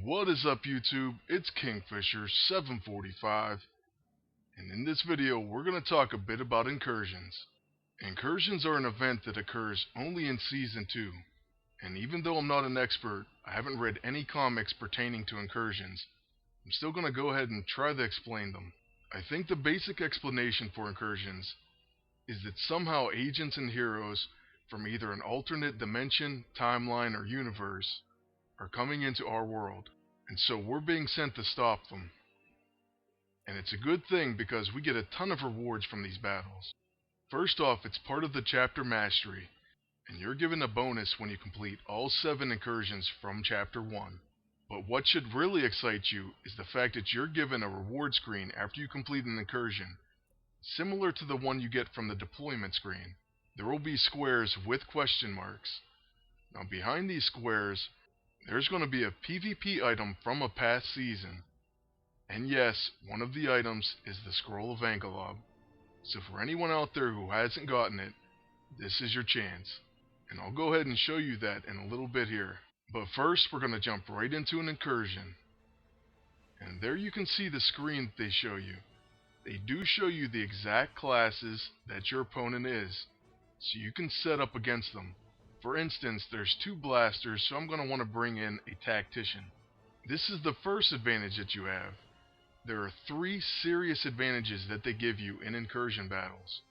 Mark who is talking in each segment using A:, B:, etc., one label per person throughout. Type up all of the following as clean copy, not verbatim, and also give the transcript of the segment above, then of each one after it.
A: What is up YouTube? It's Kingfisher745, and in this video we're going to talk a bit about Incursions. Incursions are an event that occurs only in Season 2, and even though I'm not an expert, I haven't read any comics pertaining to Incursions, I'm still going to go ahead and try to explain them. I think the basic explanation for Incursions is that somehow agents and heroes from either an alternate dimension, timeline, or universe are coming into our world, and so we're being sent to stop them. And it's a good thing because we get a ton of rewards from these battles. First off, it's part of the chapter mastery, and you're given a bonus when you complete all 7 incursions from chapter 1. But what should really excite you is the fact that you're given a reward screen after you complete an incursion, similar to the one you get from the deployment screen. There will be squares with question marks. Now behind these squares, there's going to be a PvP item from a past season. And yes, one of the items is the Scroll of Angelob. So for anyone out there who hasn't gotten it, this is your chance. And I'll go ahead and show you that in a little bit here. But first, we're going to jump right into an incursion. And there you can see the screen that they show you. They do show you the exact classes that your opponent is, so you can set up against them. For instance, there's 2 blasters, so I'm going to want to bring in a tactician. This is the first advantage that you have. There are 3 serious advantages that they give you in incursion battles.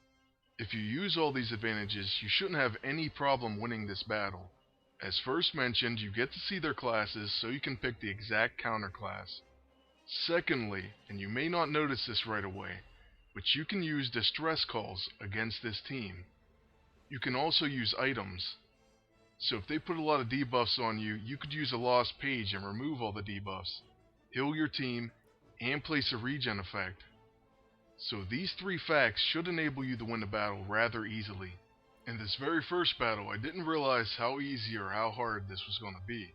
A: If you use all these advantages, you shouldn't have any problem winning this battle. As first mentioned, you get to see their classes, so you can pick the exact counter class. Secondly, and you may not notice this right away, but you can use distress calls against this team. You can also use items. So if they put a lot of debuffs on you, you could use a lost page and remove all the debuffs, heal your team, and place a regen effect. So these 3 facts should enable you to win the battle rather easily. In this very first battle, I didn't realize how easy or how hard this was going to be,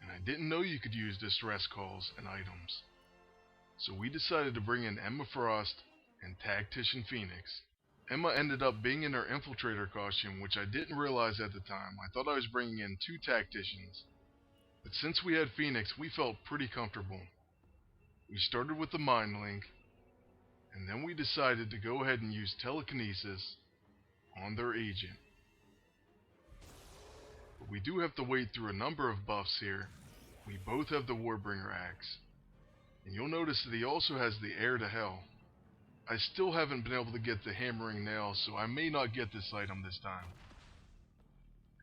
A: and I didn't know you could use distress calls and items. So we decided to bring in Emma Frost and Tactician Phoenix. Emma ended up being in her infiltrator costume, which I didn't realize at the time. I thought I was bringing in 2 tacticians. But since we had Phoenix, we felt pretty comfortable. We started with the Mind Link, and then we decided to go ahead and use telekinesis on their agent. But we do have to wade through a number of buffs here. We both have the Warbringer Axe. And you'll notice that he also has the Heir to Hell. I still haven't been able to get the Hammering Nail, so I may not get this item this time.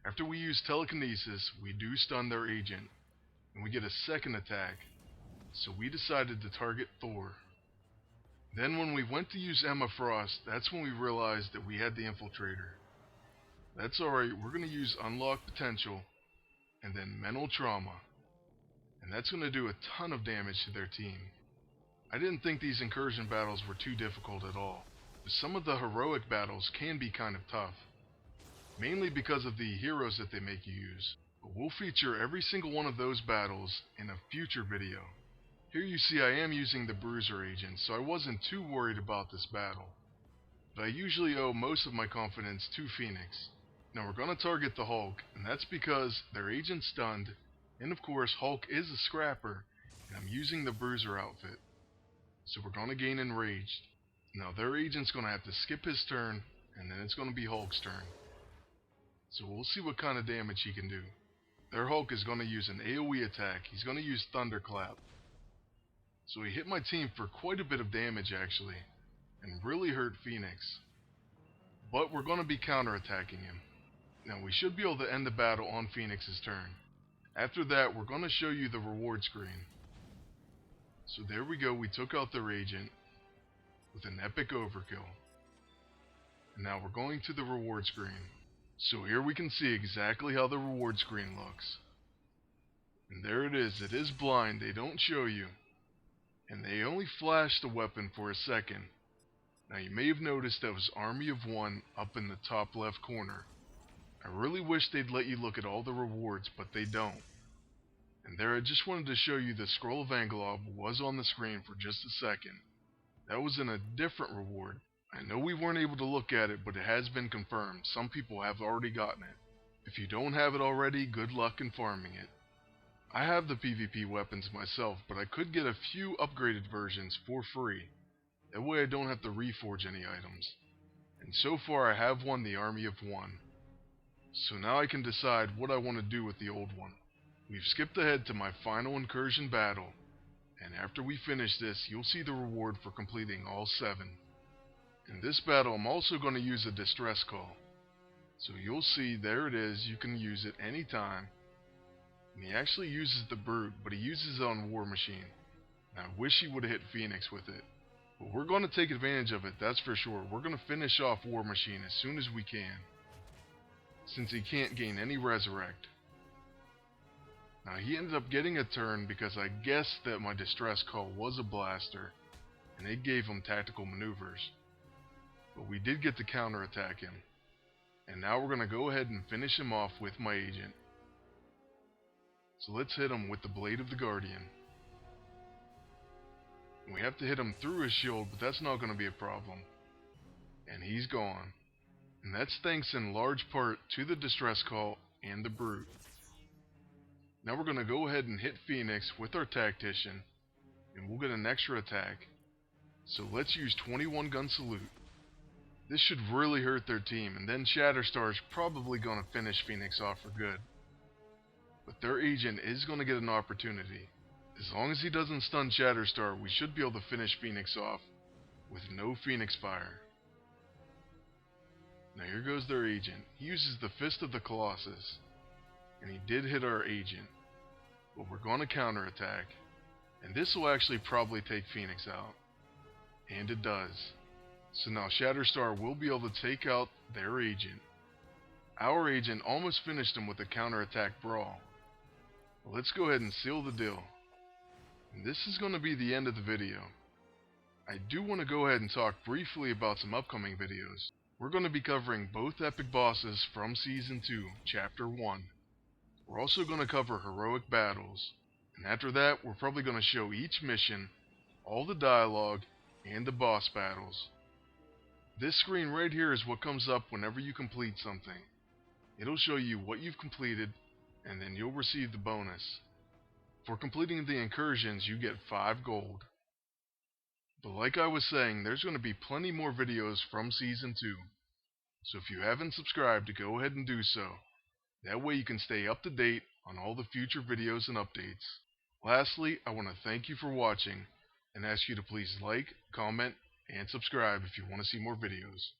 A: After we use telekinesis, we do stun their agent, and we get a second attack, so we decided to target Thor. Then when we went to use Emma Frost, that's when we realized that we had the infiltrator. That's alright, we're going to use Unlock Potential, and then Mental Trauma, and that's going to do a ton of damage to their team. I didn't think these incursion battles were too difficult at all, but some of the heroic battles can be kind of tough, mainly because of the heroes that they make you use. But we'll feature every single one of those battles in a future video. Here you see I am using the Bruiser agent, so I wasn't too worried about this battle, but I usually owe most of my confidence to Phoenix. Now we're going to target the Hulk, and that's because their agent's stunned, and of course Hulk is a scrapper, and I'm using the Bruiser outfit. So we're going to gain Enraged. Now their agent's going to have to skip his turn, and then it's going to be Hulk's turn. So we'll see what kind of damage he can do. Their Hulk is going to use an AoE attack. He's going to use Thunderclap. So he hit my team for quite a bit of damage actually, and really hurt Phoenix. But we're going to be counterattacking him. Now we should be able to end the battle on Phoenix's turn. After that, we're going to show you the reward screen. So there we go, we took out their agent with an epic overkill. And now we're going to the reward screen. So here we can see exactly how the reward screen looks. And there it is blind, they don't show you. And they only flash the weapon for a second. Now you may have noticed that was Army of One up in the top left corner. I really wish they'd let you look at all the rewards, but they don't. And there I just wanted to show you the Scroll of Angelob was on the screen for just a second. That was in a different reward. I know we weren't able to look at it, but it has been confirmed. Some people have already gotten it. If you don't have it already, good luck in farming it. I have the PvP weapons myself, but I could get a few upgraded versions for free. That way I don't have to reforge any items. And so far I have won the Army of One. So now I can decide what I want to do with the old one. We've skipped ahead to my final Incursion battle, and after we finish this, you'll see the reward for completing all 7. In this battle, I'm also going to use a distress call. So you'll see, there it is, you can use it anytime. And he actually uses the Brute, but he uses it on War Machine. Now, I wish he would have hit Phoenix with it. But we're going to take advantage of it, that's for sure. We're going to finish off War Machine as soon as we can, since he can't gain any Resurrect. Now, he ended up getting a turn because I guessed that my distress call was a blaster, and it gave him tactical maneuvers. But we did get to counterattack him. And now we're going to go ahead and finish him off with my agent. So let's hit him with the Blade of the Guardian. We have to hit him through his shield, but that's not going to be a problem. And he's gone. And that's thanks in large part to the distress call and the Brute. Now we're going to go ahead and hit Phoenix with our Tactician, and we'll get an extra attack. So let's use 21 gun salute. This should really hurt their team, and then Shatterstar's probably going to finish Phoenix off for good. But their agent is going to get an opportunity. As long as he doesn't stun Shatterstar, we should be able to finish Phoenix off with no Phoenix Fire. Now here goes their agent. He uses the Fist of the Colossus, and he did hit our agent. But we're going to counterattack, and this will actually probably take Phoenix out. And it does. So now Shatterstar will be able to take out their agent. Our agent almost finished him with a counterattack brawl. Well, let's go ahead and seal the deal. And this is going to be the end of the video. I do want to go ahead and talk briefly about some upcoming videos. We're going to be covering both epic bosses from Season 2, Chapter 1. We're also going to cover heroic battles. And after that, we're probably going to show each mission, all the dialogue, and the boss battles. This screen right here is what comes up whenever you complete something. It'll show you what you've completed, and then you'll receive the bonus. For completing the Incursions, you get 5 gold. But like I was saying, there's going to be plenty more videos from Season 2. So if you haven't subscribed, go ahead and do so. That way you can stay up to date on all the future videos and updates. Lastly, I want to thank you for watching, and ask you to please like, comment, and subscribe if you want to see more videos.